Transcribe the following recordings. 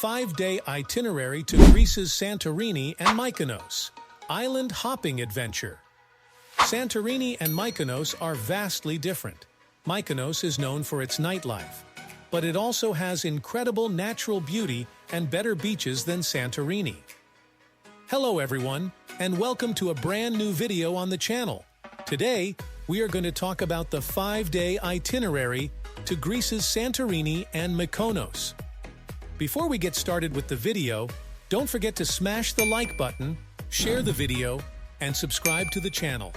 5-day itinerary to Greece's Santorini and Mykonos. Island hopping adventure. Santorini and Mykonos are vastly different. Mykonos is known for its nightlife, but it also has incredible natural beauty and better beaches than Santorini. Hello everyone, and welcome to a brand new video on the channel. Today, we are going to talk about the 5-day itinerary to Greece's Santorini and Mykonos. Before we get started with the video, don't forget to smash the like button, share the video, and subscribe to the channel.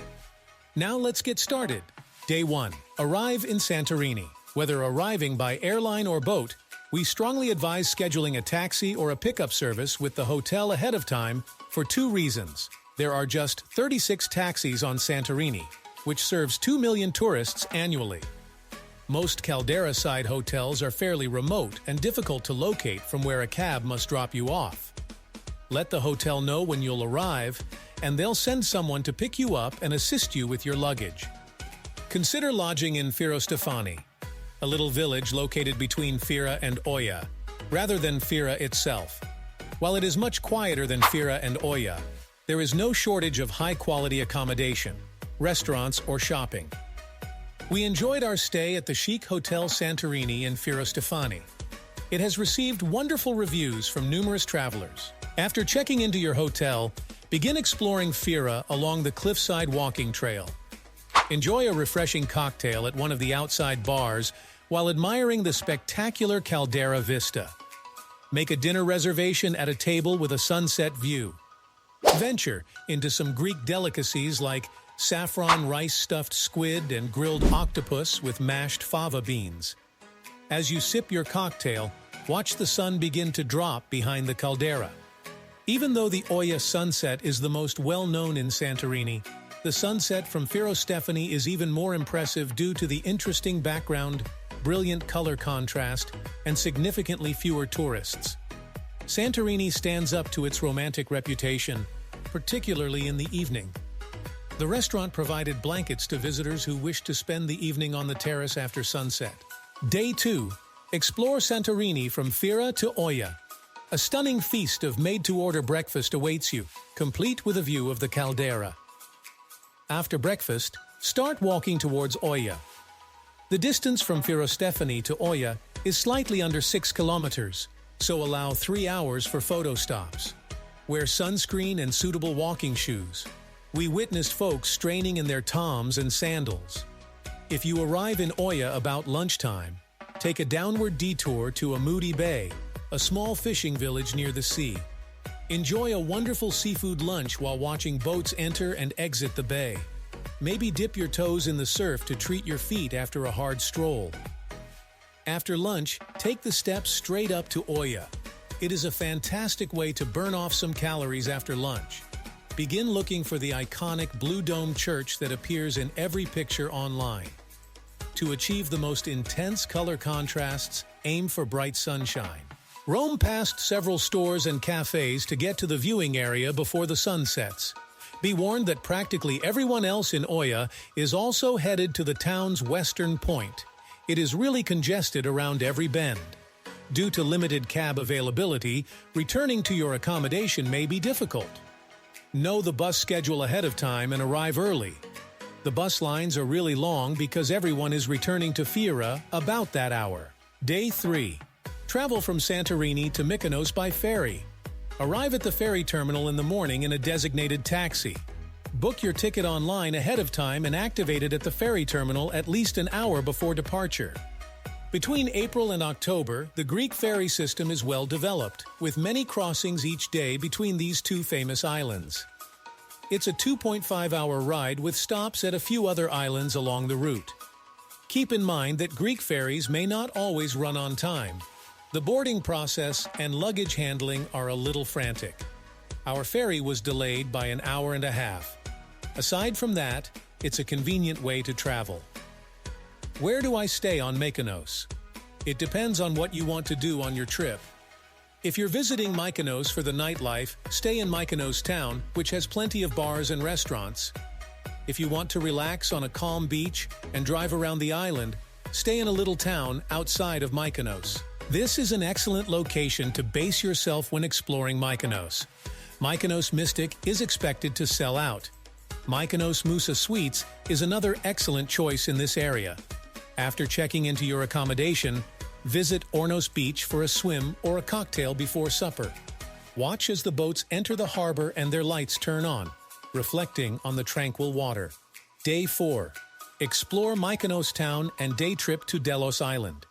Now let's get started. Day 1. Arrive in Santorini. Whether arriving by airline or boat, we strongly advise scheduling a taxi or a pickup service with the hotel ahead of time for 2 reasons. There are just 36 taxis on Santorini, which serves 2 million tourists annually. Most caldera-side hotels are fairly remote and difficult to locate from where a cab must drop you off. Let the hotel know when you'll arrive, and they'll send someone to pick you up and assist you with your luggage. Consider lodging in Firostefani, a little village located between Fira and Oia, rather than Fira itself. While it is much quieter than Fira and Oia, there is no shortage of high-quality accommodation, restaurants, or shopping. We enjoyed our stay at the chic Hotel Santorini in Firostefani. It has received wonderful reviews from numerous travelers. After checking into your hotel, begin exploring Fira along the cliffside walking trail. Enjoy a refreshing cocktail at one of the outside bars while admiring the spectacular caldera vista. Make a dinner reservation at a table with a sunset view. Venture into some Greek delicacies like saffron rice-stuffed squid and grilled octopus with mashed fava beans. As you sip your cocktail, watch the sun begin to drop behind the caldera. Even though the Oia sunset is the most well-known in Santorini, the sunset from Firostefani is even more impressive due to the interesting background, brilliant color contrast, and significantly fewer tourists. Santorini stands up to its romantic reputation, particularly in the evening. The restaurant provided blankets to visitors who wished to spend the evening on the terrace after sunset. Day 2. Explore Santorini from Fira to Oia. A stunning feast of made-to-order breakfast awaits you, complete with a view of the caldera. After breakfast, start walking towards Oia. The distance from Firostefani to Oia is slightly under 6 kilometers, so allow 3 hours for photo stops. Wear sunscreen and suitable walking shoes. We witnessed folks straining in their toms and sandals. If you arrive in Oia about lunchtime, take a downward detour to Amudi Bay, a small fishing village near the sea. Enjoy a wonderful seafood lunch while watching boats enter and exit the bay. Maybe dip your toes in the surf to treat your feet after a hard stroll. After lunch, take the steps straight up to Oia. It is a fantastic way to burn off some calories after lunch. Begin looking for the iconic Blue Dome Church that appears in every picture online. To achieve the most intense color contrasts, aim for bright sunshine. Roam past several stores and cafes to get to the viewing area before the sun sets. Be warned that practically everyone else in Oia is also headed to the town's western point. It is really congested around every bend. Due to limited cab availability, returning to your accommodation may be difficult. Know the bus schedule ahead of time and arrive early. The bus lines are really long because everyone is returning to Fira about that hour. Day 3. Travel from Santorini to Mykonos by ferry. Arrive at the ferry terminal in the morning in a designated taxi. Book your ticket online ahead of time and activate it at the ferry terminal at least an hour before departure. Between April and October, the Greek ferry system is well developed, with many crossings each day between these 2 famous islands. It's a 2.5-hour ride with stops at a few other islands along the route. Keep in mind that Greek ferries may not always run on time. The boarding process and luggage handling are a little frantic. Our ferry was delayed by an hour and a half. Aside from that, it's a convenient way to travel. Where do I stay on Mykonos? It depends on what you want to do on your trip. If you're visiting Mykonos for the nightlife, stay in Mykonos town, which has plenty of bars and restaurants. If you want to relax on a calm beach and drive around the island, stay in a little town outside of Mykonos. This is an excellent location to base yourself when exploring Mykonos. Mykonos Mystic is expected to sell out. Mykonos Moussa Suites is another excellent choice in this area. After checking into your accommodation, visit Ornos Beach for a swim or a cocktail before supper. Watch as the boats enter the harbor and their lights turn on, reflecting on the tranquil water. Day 4. Explore Mykonos town and day trip to Delos Island.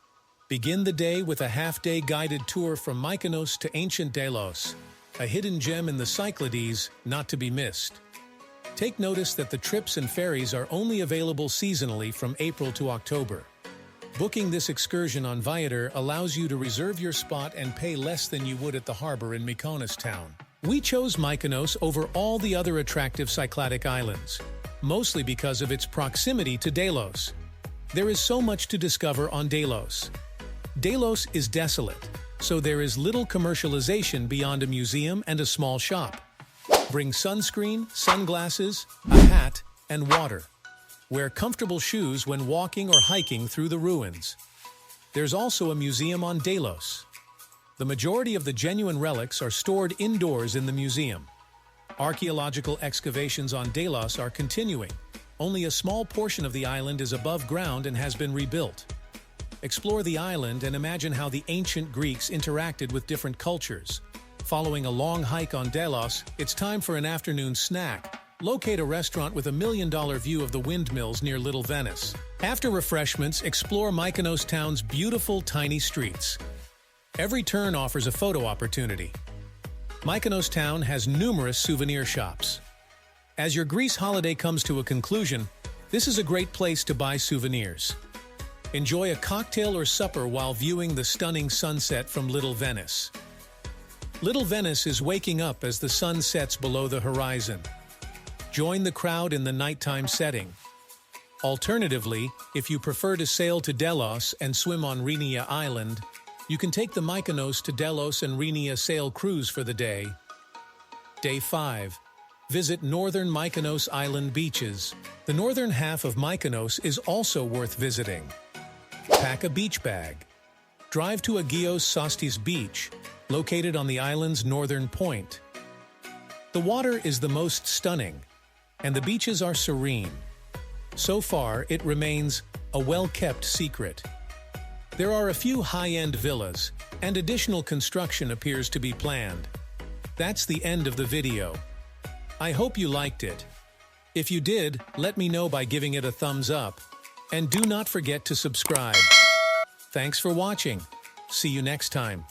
Begin the day with a half-day guided tour from Mykonos to ancient Delos, a hidden gem in the Cyclades not to be missed. Take notice that the trips and ferries are only available seasonally from April to October. Booking this excursion on Viator allows you to reserve your spot and pay less than you would at the harbor in Mykonos town. We chose Mykonos over all the other attractive Cycladic islands, mostly because of its proximity to Delos. There is so much to discover on Delos. Delos is desolate, so there is little commercialization beyond a museum and a small shop. Bring sunscreen, sunglasses, a hat, and water. Wear comfortable shoes when walking or hiking through the ruins. There's also a museum on Delos. The majority of the genuine relics are stored indoors in the museum. Archaeological excavations on Delos are continuing. Only a small portion of the island is above ground and has been rebuilt. Explore the island and imagine how the ancient Greeks interacted with different cultures. Following a long hike on Delos, it's time for an afternoon snack. Locate a restaurant with $1 million view of the windmills near Little Venice. After refreshments, explore Mykonos town's beautiful tiny streets. Every turn offers a photo opportunity. Mykonos town has numerous souvenir shops. As your Greece holiday comes to a conclusion, this is a great place to buy souvenirs. Enjoy a cocktail or supper while viewing the stunning sunset from Little Venice. Little Venice is waking up as the sun sets below the horizon. Join the crowd in the nighttime setting. Alternatively, if you prefer to sail to Delos and swim on Rhenia Island, you can take the Mykonos to Delos and Rhenia sail cruise for the day. Day 5. Visit northern Mykonos Island beaches. The northern half of Mykonos is also worth visiting. Pack a beach bag. Drive to Aegean Sea Beach, located on the island's northern point. The water is the most stunning, and the beaches are serene. So far, it remains a well-kept secret. There are a few high-end villas, and additional construction appears to be planned. That's the end of the video. I hope you liked it. If you did, let me know by giving it a thumbs up. And do not forget to subscribe. Thanks for watching. See you next time.